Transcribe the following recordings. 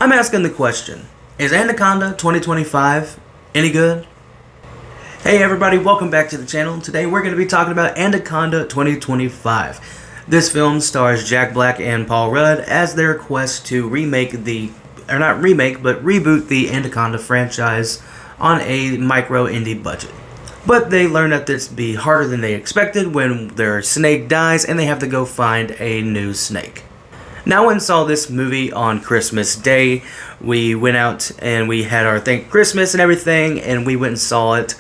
I'm asking the question, is Anaconda 2025 any good? Hey everybody, welcome back to the channel. Today we're going to be talking about Anaconda 2025. This film stars Jack Black and Paul Rudd as their quest to reboot the Anaconda franchise on a micro indie budget. But they learn that this will be harder than they expected when their snake dies and they have to go find a new snake. Now, I went and saw this movie on Christmas Day. We went out and we had our Thank Christmas and everything, and we went and saw it.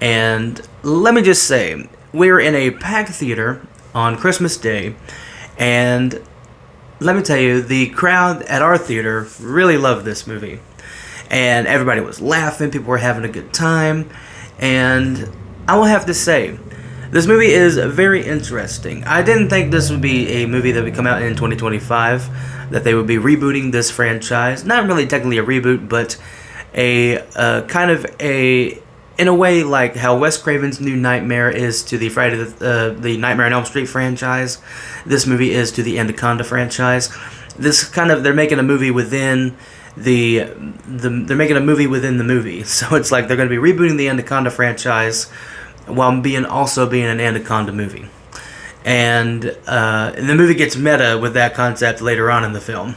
And let me just say, we were in a packed theater on Christmas Day, and let me tell you, the crowd at our theater really loved this movie. And everybody was laughing, people were having a good time, and I will have to say, this movie is very interesting. I didn't think this would be a movie that would come out in 2025, that they would be rebooting this franchise. Not really technically a reboot, but in a way like how Wes Craven's New Nightmare is to the the Nightmare on Elm Street franchise. This movie is to the Anaconda franchise. They're making a movie within they're making a movie within the movie. So it's like they're going to be rebooting the Anaconda franchise while also being an Anaconda movie. And the movie gets meta with that concept later on in the film.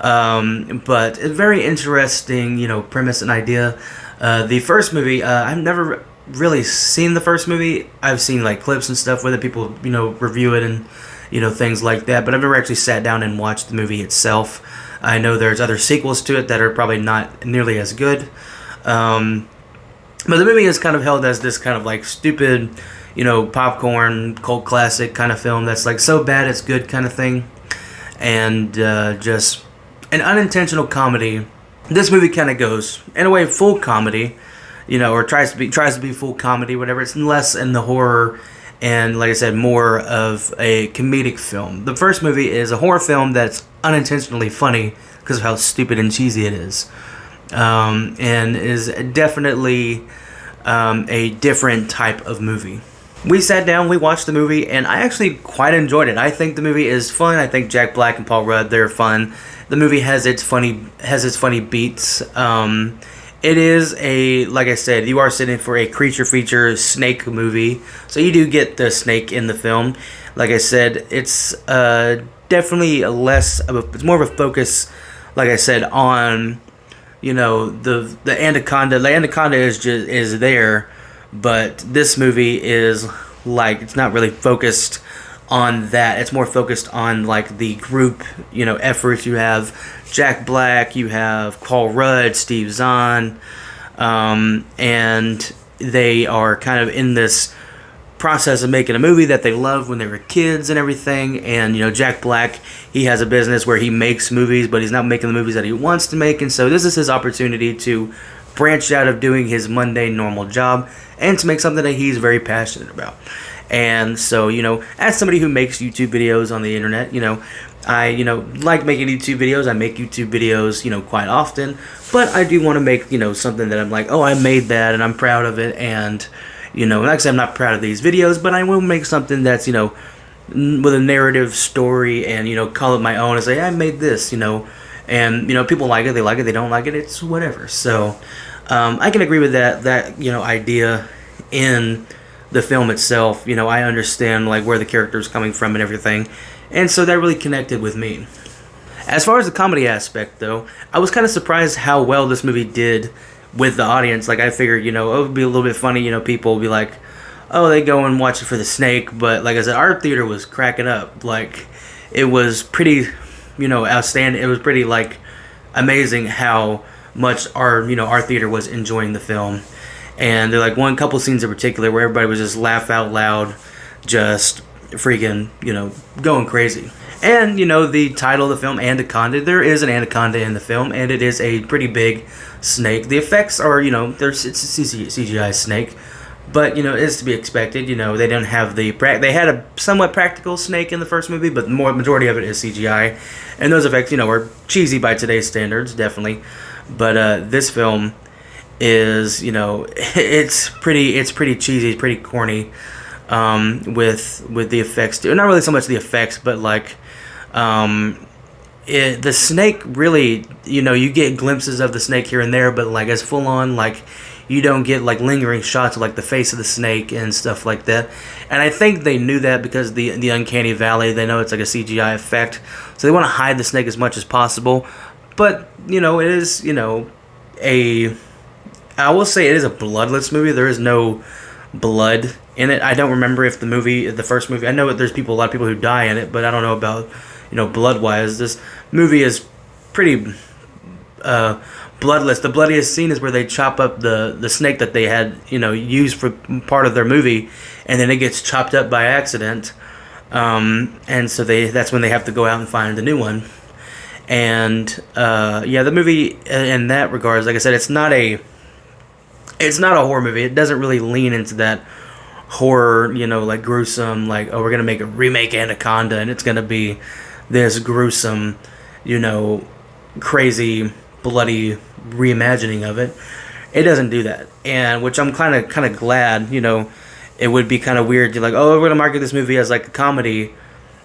But a very interesting, premise and idea. The first movie, I've never really seen the first movie. I've seen like clips and stuff with it. People, review it and, things like that. But I've never actually sat down and watched the movie itself. I know there's other sequels to it that are probably not nearly as good. But the movie is kind of held as this kind of like stupid, popcorn, cult classic kind of film that's like so bad it's good kind of thing. And just an unintentional comedy. This movie kind of goes, in a way, full comedy, or tries to be full comedy, whatever. It's less in the horror and, like I said, more of a comedic film. The first movie is a horror film that's unintentionally funny because of how stupid and cheesy it is. And is definitely a different type of movie. We sat down, we watched the movie, and I actually quite enjoyed it. I think the movie is fun. I think Jack Black and Paul Rudd, they're fun. The movie has its funny beats. It is like I said, you are sitting for a creature feature snake movie, so you do get the snake in the film. Like I said, it's definitely it's more of a focus, like I said, on the Anaconda. The Anaconda is there, but this movie is like, it's not really focused on that. It's more focused on like the group, efforts. You have Jack Black, you have Paul Rudd, Steve Zahn, and they are kind of in this process of making a movie that they loved when they were kids and everything. And Jack Black, he has a business where he makes movies, but he's not making the movies that he wants to make, and so this is his opportunity to branch out of doing his mundane normal job and to make something that he's very passionate about. And so, as somebody who makes YouTube videos on the internet, I like making YouTube videos. I make YouTube videos, quite often, but I do want to make, something that I'm like, oh, I made that and I'm proud of it. And like I said, I'm not proud of these videos, but I will make something that's, with a narrative story and, call it my own and say, I made this, and, people like it, they don't like it, it's whatever. So, I can agree with that, idea in the film itself. I understand, like, where the character is coming from and everything. And so that really connected with me. As far as the comedy aspect, though, I was kind of surprised how well this movie did with the audience. Like, I figured, it would be a little bit funny, people would be like, oh, they go and watch it for the snake. But like I said, our theater was cracking up. Like, it was pretty, outstanding. It was pretty, like, amazing how much our theater was enjoying the film. And there like one couple scenes in particular where everybody was just laugh out loud, just freaking, going crazy. And, the title of the film, Anaconda, there is an anaconda in the film, and it is a pretty big snake. The effects are, it's a CGI snake, but, it's to be expected. They didn't have they had a somewhat practical snake in the first movie, but the majority of it is CGI. And those effects, are cheesy by today's standards, definitely. But this film is, it's pretty cheesy, it's pretty corny, with the effects too. Not really so much the effects, but like the snake really, you get glimpses of the snake here and there, but like as full on, like you don't get like lingering shots of like the face of the snake and stuff like that. And I think they knew that because the uncanny valley, they know it's like a CGI effect, so they want to hide the snake as much as possible. But it is I will say it is a bloodless movie. There is no blood in it. I don't remember if the first movie, I know that there's a lot of people who die in it, but I don't know about blood wise. This movie is pretty bloodless. The bloodiest scene is where they chop up the snake that they had used for part of their movie, and then it gets chopped up by accident, and so that's when they have to go out and find a new one. And the movie in that regards, like I said, it's not a horror movie. It doesn't really lean into that horror, like gruesome, like, oh, we're gonna make a remake Anaconda and it's gonna be this gruesome, crazy, bloody reimagining of it. It doesn't do that, and which I'm kind of glad. It would be kind of weird. You're like, oh, we're gonna market this movie as like a comedy,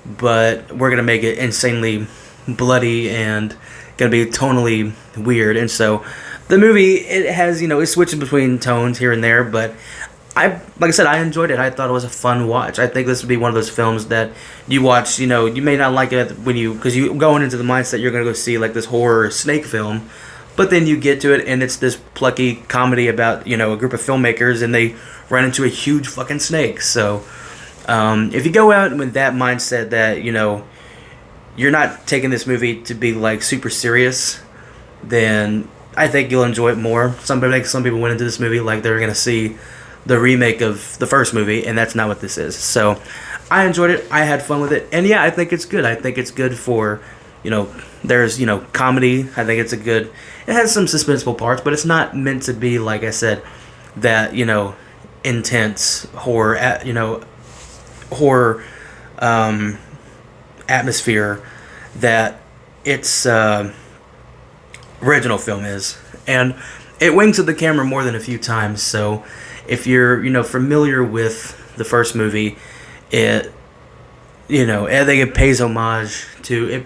but we're gonna make it insanely bloody and gonna be tonally weird. And so the movie, it has, it's switching between tones here and there, but like I said, I enjoyed it. I thought it was a fun watch. I think this would be one of those films that you watch, you may not like it because you going into the mindset you're going to go see like this horror snake film, but then you get to it and it's this plucky comedy about, a group of filmmakers and they run into a huge fucking snake. So if you go out with that mindset that, you're not taking this movie to be like super serious, then I think you'll enjoy it more. Some people went into this movie like they were going to see the remake of the first movie, and that's not what this is. So I enjoyed it. I had fun with it. And yeah, I think it's good. I think it's good for, there's, comedy. I think it has some suspenseful parts, but it's not meant to be, like I said, that, intense horror, horror atmosphere that its original film is. And it winks at the camera more than a few times, so if you're, familiar with the first movie, I think it pays homage to it.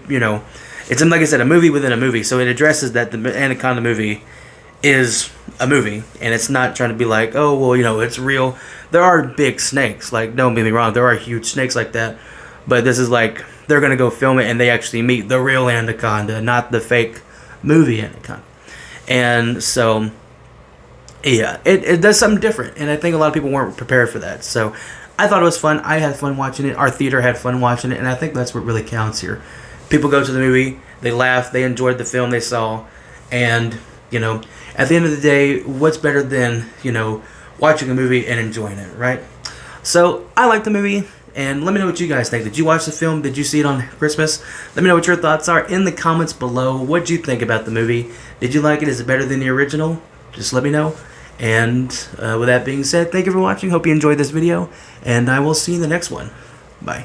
It's like I said, a movie within a movie. So it addresses that the Anaconda movie is a movie, and it's not trying to be like, oh well, it's real. There are big snakes. Like, don't get me wrong, there are huge snakes like that. But this is like they're gonna go film it, and they actually meet the real Anaconda, not the fake movie Anaconda. And so, yeah, it does something different, and I think a lot of people weren't prepared for that. So I thought it was fun. I had fun watching it. Our theater had fun watching it, and I think that's what really counts here. People go to the movie, they laugh, they enjoyed the film they saw, and, at the end of the day, what's better than, watching a movie and enjoying it, right? So I liked the movie, and let me know what you guys think. Did you watch the film? Did you see it on Christmas? Let me know what your thoughts are in the comments below. What did you think about the movie? Did you like it? Is it better than the original? Just let me know. And with that being said, thank you for watching. Hope you enjoyed this video, and I will see you in the next one. Bye.